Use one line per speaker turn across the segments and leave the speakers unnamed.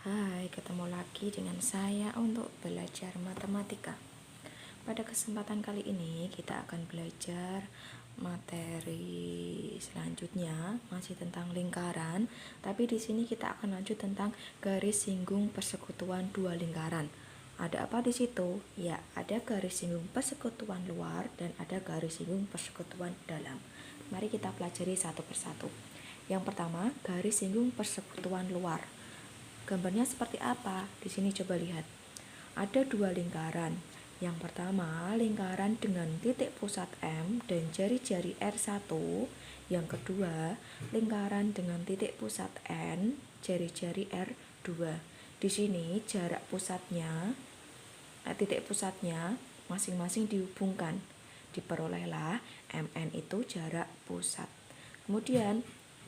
Hai, ketemu lagi dengan saya untuk belajar matematika. Pada kesempatan kali ini kita akan belajar materi selanjutnya, masih tentang lingkaran, tapi di sini kita akan lanjut tentang garis singgung persekutuan dua lingkaran. Ada apa di situ? Ya, ada garis singgung persekutuan luar dan ada garis singgung persekutuan dalam. Mari kita pelajari satu persatu. Yang pertama, garis singgung persekutuan luar. Gambarnya seperti apa? Di sini coba lihat. Ada dua lingkaran. Yang pertama, lingkaran dengan titik pusat M dan jari-jari R1. Yang kedua, lingkaran dengan titik pusat N, jari-jari R2. Di sini jarak pusatnya, titik pusatnya masing-masing dihubungkan. Diperolehlah MN itu jarak pusat. Kemudian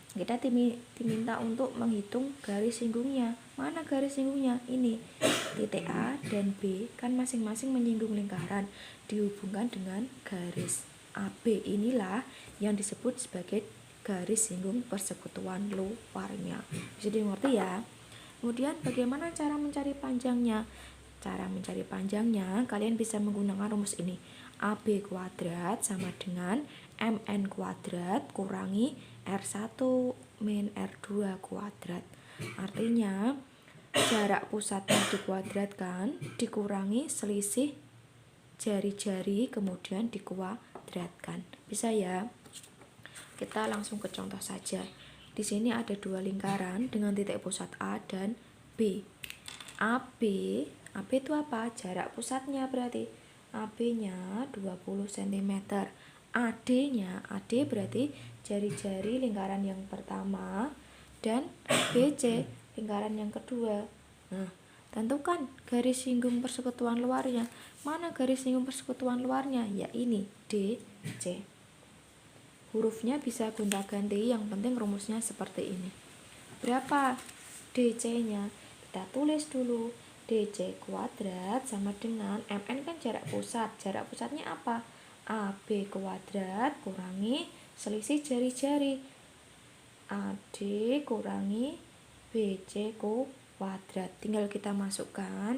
kita diminta untuk menghitung garis singgungnya. Mana garis singgungnya? Ini titik A dan B kan masing-masing menyinggung lingkaran, dihubungkan dengan garis AB. Inilah yang disebut sebagai garis singgung persekutuan luarnya. Bisa dimengerti ya. Kemudian bagaimana cara mencari panjangnya? Cara mencari panjangnya kalian bisa menggunakan rumus ini. AB kuadrat sama dengan MN kuadrat kurangi R1 min R2 kuadrat. Artinya jarak pusatnya dikuadratkan dikurangi selisih jari-jari kemudian dikuadratkan. Bisa ya? Kita langsung ke contoh saja. Di sini ada dua lingkaran dengan titik pusat A dan B. AB itu apa? Jarak pusatnya berarti. AB-nya 20 cm. AD berarti jari-jari lingkaran yang pertama dan BC lingkaran yang kedua. Nah, tentukan garis singgung persekutuan luarnya. Mana garis singgung persekutuan luarnya? Ya ini, DC. Hurufnya bisa gonta-ganti, yang penting rumusnya seperti ini. Berapa DC-nya? Kita tulis dulu. DC kuadrat sama dengan MN kan jarak pusat. Jarak pusatnya apa? AB kuadrat kurangi selisih jari-jari. AD kurangi BC kuadrat. Tinggal kita masukkan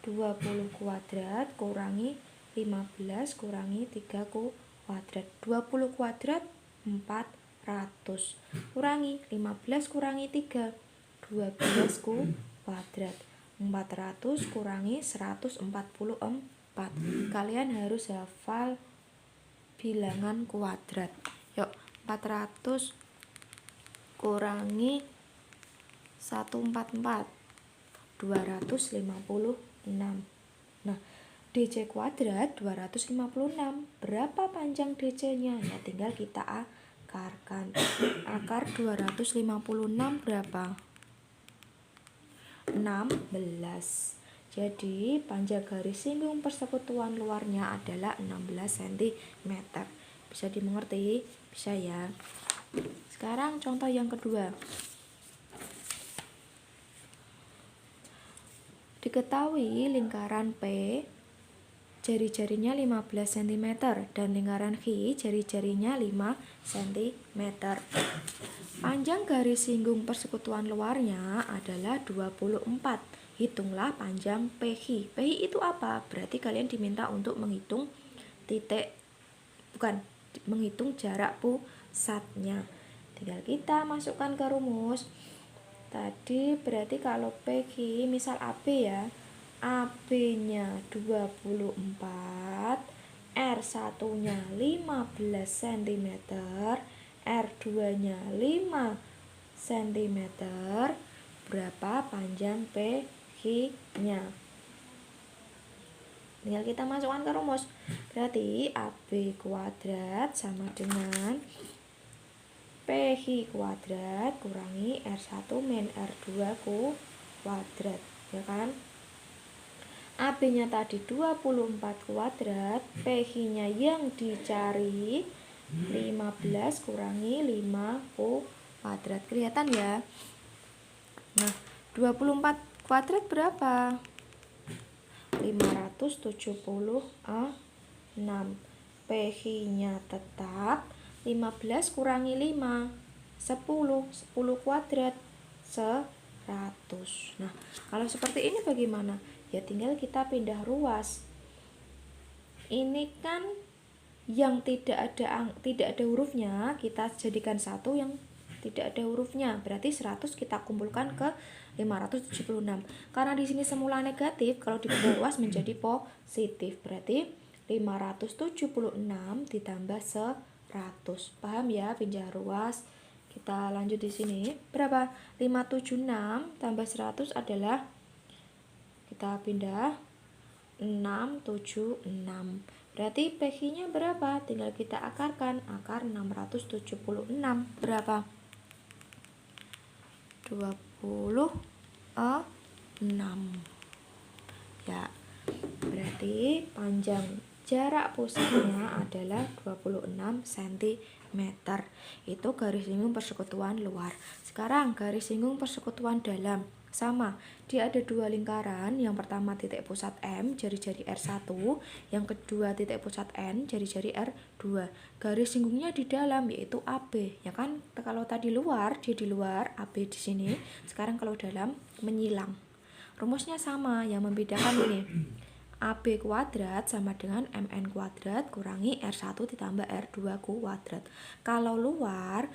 20 kuadrat kurangi 15 kurangi 3 kuadrat. 20 kuadrat 400. Kurangi 15 kurangi 3. 12 kuadrat. 400 kurangi 144. Kalian harus hafal bilangan kuadrat. Yuk, 400 kurangi 144. 256. Nah, DC kuadrat 256. Berapa panjang DC-nya? Ya tinggal kita akarkan. Akar 256 berapa? 16. Jadi panjang garis singgung persekutuan luarnya adalah 16 cm. Bisa dimengerti? Bisa ya. Sekarang contoh yang kedua. Diketahui lingkaran P jari-jarinya 15 cm dan lingkaran Q jari-jarinya 5 cm. Panjang garis singgung persekutuan luarnya adalah 24. Hitunglah panjang PQ. PQ itu apa? Berarti kalian diminta untuk menghitung menghitung jarak pusatnya. Tinggal kita masukkan ke rumus. Tadi berarti kalau PQ misal AB ya. AB-nya 24, R1-nya 15 cm, R2-nya 5 cm. Berapa panjang PQ-nya? Tinggal kita masukkan ke rumus. Berarti AB kuadrat sama dengan PQ kuadrat kurangi R1 min R2 kuadrat, ya kan? AB-nya tadi 24 kuadrat, PQ-nya yang dicari 15 kurangi 5 kuadrat. Kelihatan ya? Nah, 24 kuadrat berapa? 576. PQ-nya tetap 15 kurangi 5 10 kuadrat 10. Nah, kalau seperti ini bagaimana? Ya tinggal kita pindah ruas. Ini kan yang tidak ada hurufnya kita jadikan satu, yang tidak ada hurufnya berarti 100 kita kumpulkan ke 576. Karena di sini semula negatif, kalau dipindah ruas menjadi positif, berarti 576 ditambah 100. Paham ya pindah ruas? Kita lanjut di sini. Berapa? 576 tambah 100 adalah, kita pindah 676. Berarti PQ-nya berapa? Tinggal kita akarkan. Akar 676 berapa? 26. Ya, berarti panjang jarak pusatnya adalah 26 cm. Itu garis singgung persekutuan luar. Sekarang garis singgung persekutuan dalam. Sama, dia ada dua lingkaran. Yang pertama titik pusat M, jari-jari R1. Yang kedua titik pusat N, jari-jari R2. Garis singgungnya di dalam, yaitu AB. Ya kan, kalau tadi luar, dia di luar, AB di sini. Sekarang kalau dalam, menyilang. Rumusnya sama, yang membedakan ini. AB kuadrat sama dengan MN kuadrat kurangi R1 ditambah R2 kuadrat. Kalau luar,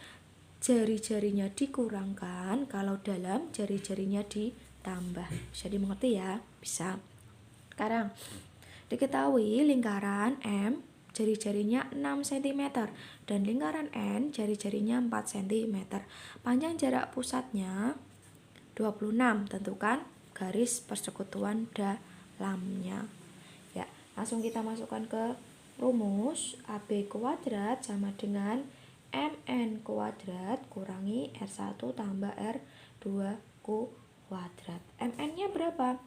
jari-jarinya dikurangkan, kalau dalam jari-jarinya ditambah. Bisa dimengerti ya? Bisa. Sekarang diketahui lingkaran M jari-jarinya 6 cm dan lingkaran N jari-jarinya 4 cm. Panjang jarak pusatnya 26. Tentukan garis persekutuan dalamnya. Ya, langsung kita masukkan ke rumus. AB kuadrat sama dengan MN kuadrat kurangi R1 tambah R2 kuadrat. MN-nya berapa?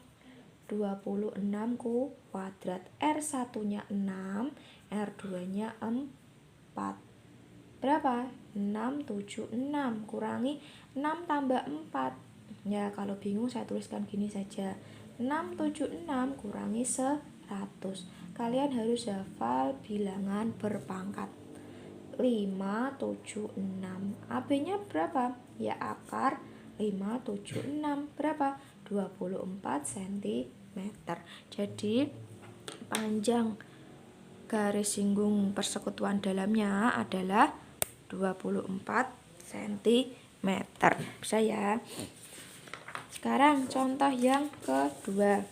26 kuadrat. R1-nya 6, R2-nya 4. Berapa? 676 kurangi 6 tambah 4. Ya, kalau bingung saya tuliskan gini saja. 676 kurangi 100. Kalian harus hafal bilangan berpangkat. 576. AB-nya berapa? Ya, akar 576. Berapa? 24 cm. Jadi panjang garis singgung persekutuan dalamnya adalah 24 cm. Bisa ya? Sekarang contoh yang kedua.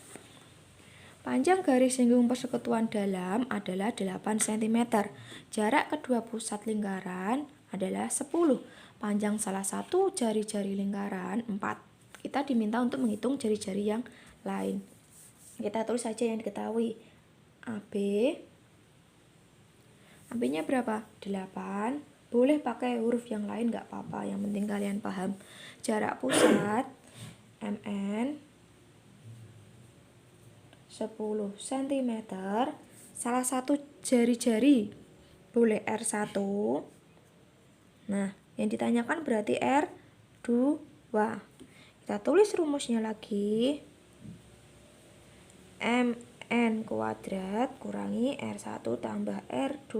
Panjang garis singgung persekutuan dalam adalah 8 cm. Jarak kedua pusat lingkaran adalah 10. Panjang salah satu jari-jari lingkaran 4. Kita diminta untuk menghitung jari-jari yang lain. Kita tulis saja yang diketahui. AB-nya berapa? 8. Boleh pakai huruf yang lain gak apa-apa, yang penting kalian paham. Jarak pusat MN 10 cm. Salah satu jari-jari boleh R1. Nah, yang ditanyakan berarti R2. Kita tulis rumusnya lagi. MN kuadrat kurangi R1 tambah R2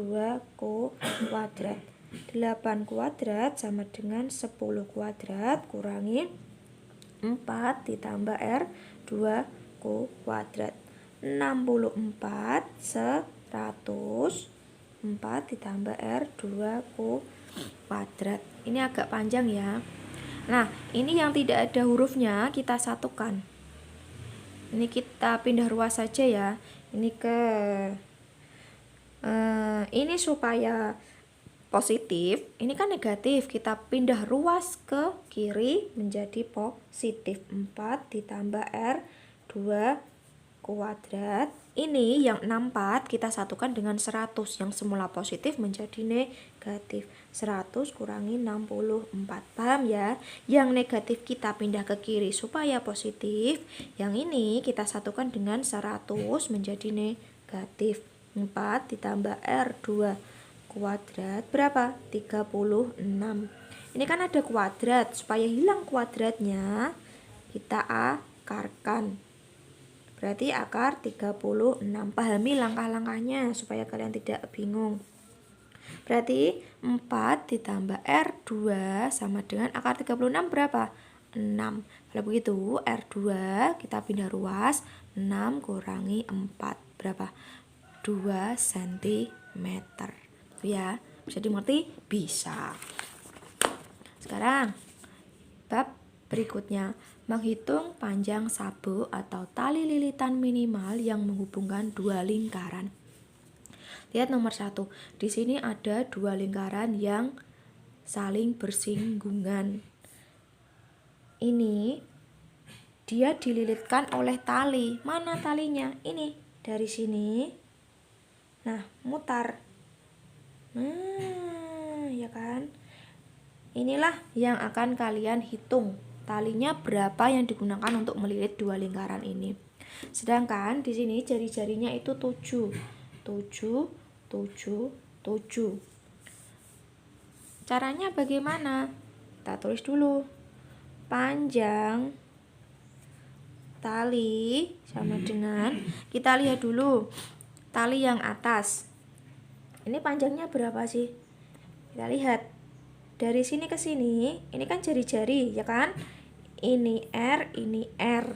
kuadrat. 8 kuadrat sama dengan 10 kuadrat kurangi 4 ditambah R2 kuadrat. 64 100. 4 ditambah R2 kuadrat. Ini agak panjang ya. Nah, ini yang tidak ada hurufnya kita satukan. Ini kita pindah ruas saja ya. Ini ke ini supaya positif, ini kan negatif, kita pindah ruas ke kiri menjadi positif. 4 ditambah R2 kuadrat. Ini yang 64 kita satukan dengan 100, yang semula positif menjadi negatif. 100 kurangi 64. Paham ya? Yang negatif kita pindah ke kiri supaya positif. Yang ini kita satukan dengan 100 menjadi negatif. 4 ditambah R2 kuadrat berapa? 36. Ini kan ada kuadrat, supaya hilang kuadratnya kita akarkan. Berarti akar 36. Pahami langkah-langkahnya supaya kalian tidak bingung. Berarti 4 ditambah R2 sama dengan akar 36 berapa? 6. Kalau begitu R2 kita pindah ruas, 6 kurangi 4 berapa? 2 cm. Ya, bisa dimengerti? Bisa. Sekarang bab berikutnya, menghitung panjang sabuk atau tali lilitan minimal yang menghubungkan dua lingkaran. Lihat nomor 1. Di sini ada dua lingkaran yang saling bersinggungan. Ini dia dililitkan oleh tali. Mana talinya? Ini dari sini. Nah, mutar. Nah, ya kan? Inilah yang akan kalian hitung. Talinya berapa yang digunakan untuk melilit dua lingkaran ini. Sedangkan di sini jari-jarinya itu 7. 7. Caranya bagaimana? Kita tulis dulu. Panjang tali sama dengan, kita lihat dulu tali yang atas. Ini panjangnya berapa sih? Kita lihat. Dari sini ke sini, ini kan jari-jari, ya kan? Ini R, ini R.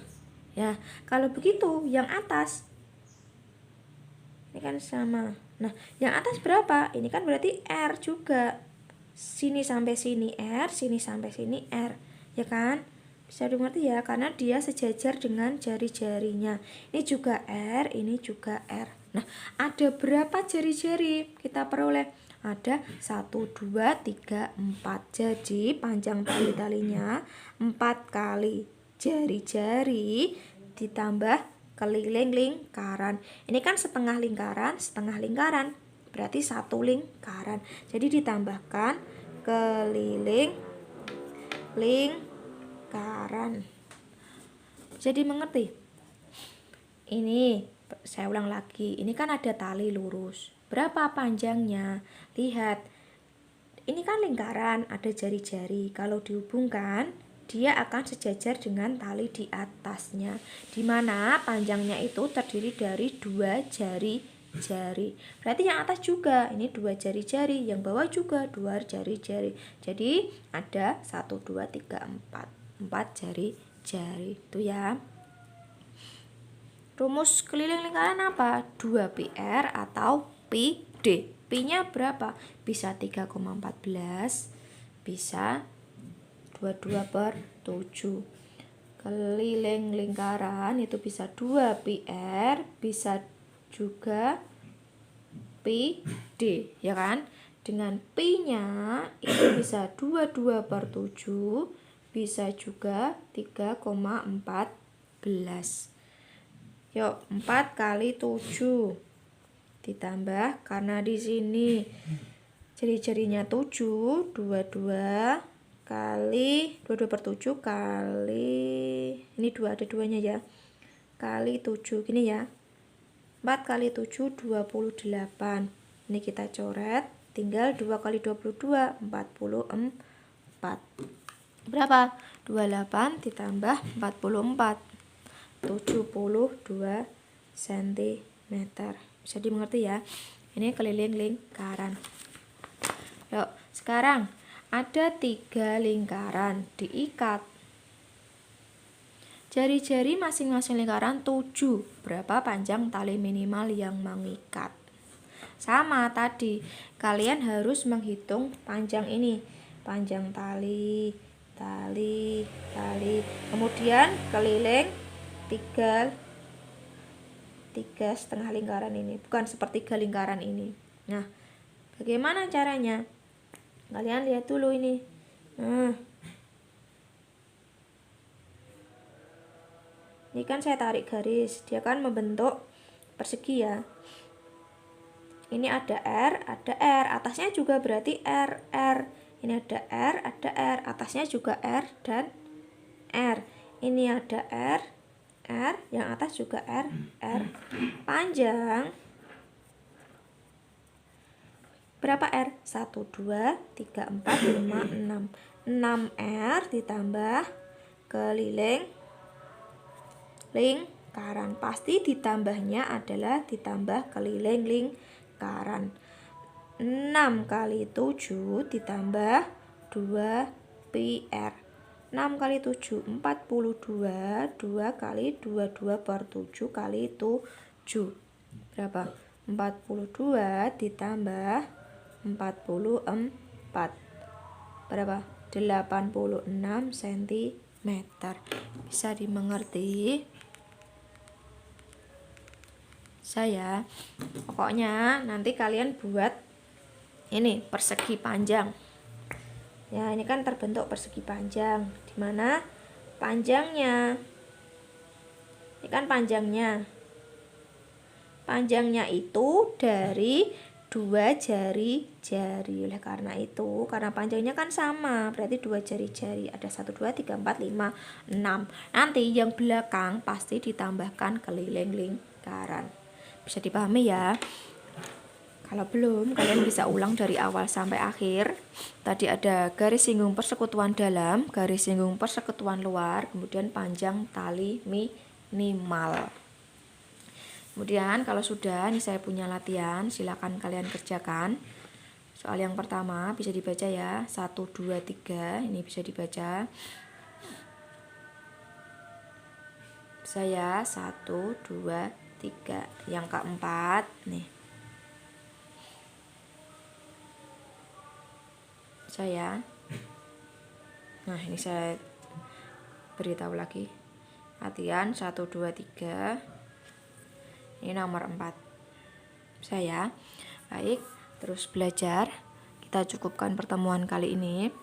Ya, kalau begitu yang atas ini kan sama. Nah, yang atas berapa? Ini kan berarti R juga. Sini sampai sini R, sini sampai sini R. Ya kan? Bisa dimengerti ya, karena dia sejajar dengan jari-jarinya. Ini juga R, ini juga R. Nah, ada berapa jari-jari kita peroleh? Ada 1, 2, 3, 4. Jadi panjang tali-talinya 4 kali jari-jari ditambah keliling lingkaran. Ini kan setengah lingkaran, berarti 1 lingkaran. Jadi ditambahkan keliling lingkaran. Jadi mengerti? Ini saya ulang lagi. Ini kan ada tali lurus. Berapa panjangnya? Lihat. Ini kan lingkaran, ada jari-jari. Kalau dihubungkan, dia akan sejajar dengan tali di atasnya, di mana panjangnya itu terdiri dari 2 jari-jari. Berarti yang atas juga ini 2 jari-jari, yang bawah juga 2 jari-jari. Jadi ada 1, 2, 3, 4 jari-jari itu ya. Rumus keliling lingkaran apa? 2πr atau πd. Pi-nya berapa? Bisa 3,14, bisa 22/7. Keliling lingkaran itu bisa 2πr, bisa juga πd, ya kan? Dengan pi-nya itu bisa 22/7, bisa juga 3,14. Yuk, 4 kali 7 ditambah, karena di sini jari-jarinya 7, 22 kali 22/7 kali, ini 2, ada 2-nya ya, kali 7 gini ya. 4 kali 7 28. Ini kita coret, tinggal 2 kali 22 44. Berapa? 28 ditambah 44, 72 cm. Bisa dimengerti ya. Ini keliling lingkaran. Yuk, sekarang ada 3 lingkaran diikat. Jari-jari masing-masing lingkaran 7. Berapa panjang tali minimal yang mengikat? Sama tadi, kalian harus menghitung panjang ini. Panjang tali, kemudian keliling 3 setengah lingkaran ini, bukan sepertiga lingkaran ini. Nah, bagaimana caranya? Kalian lihat dulu ini. Ini kan saya tarik garis, dia kan membentuk persegi ya. Ini ada R, atasnya juga berarti R. Ini ada R, atasnya juga R dan R. Ini ada R, yang atas juga R. Panjang berapa R? 1, 2, 3, 4, 5, 6. 6R ditambah keliling lingkaran. Pasti ditambahnya adalah ditambah keliling lingkaran. 6 kali 7 ditambah 2πr. 6 kali 7 42, 2 kali 22 per 7 kali 7 berapa? 42 ditambah 44 berapa? 86 cm. Bisa dimengerti? Saya pokoknya nanti kalian buat ini persegi panjang ya, ini kan terbentuk persegi panjang dimana panjangnya ini kan panjangnya itu dari 2 jari-jari. Oleh karena itu, karena panjangnya kan sama, berarti 2 jari-jari. Ada 1, 2, 3, 4, 5, 6. Nanti yang belakang pasti ditambahkan keliling lingkaran. Bisa dipahami ya? Kalau belum, kalian bisa ulang dari awal sampai akhir. Tadi ada garis singgung persekutuan dalam, garis singgung persekutuan luar, kemudian panjang tali minimal. Kemudian kalau sudah, ini saya punya latihan, silakan kalian kerjakan. Soal yang pertama bisa dibaca ya, 1, 2, 3, ini bisa dibaca. Saya 1, 2, 3. Yang keempat, nih. Saya. Nah, ini saya beritahu lagi. Latihan 1, 2, 3. Ini nomor 4 saya. Baik, terus belajar. Kita cukupkan pertemuan kali ini.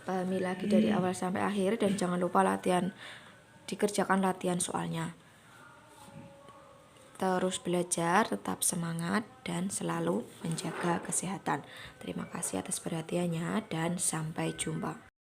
Pahami lagi dari awal sampai akhir dan jangan lupa dikerjakan latihan soalnya. Terus belajar, tetap semangat dan selalu menjaga kesehatan. Terima kasih atas perhatiannya dan sampai jumpa.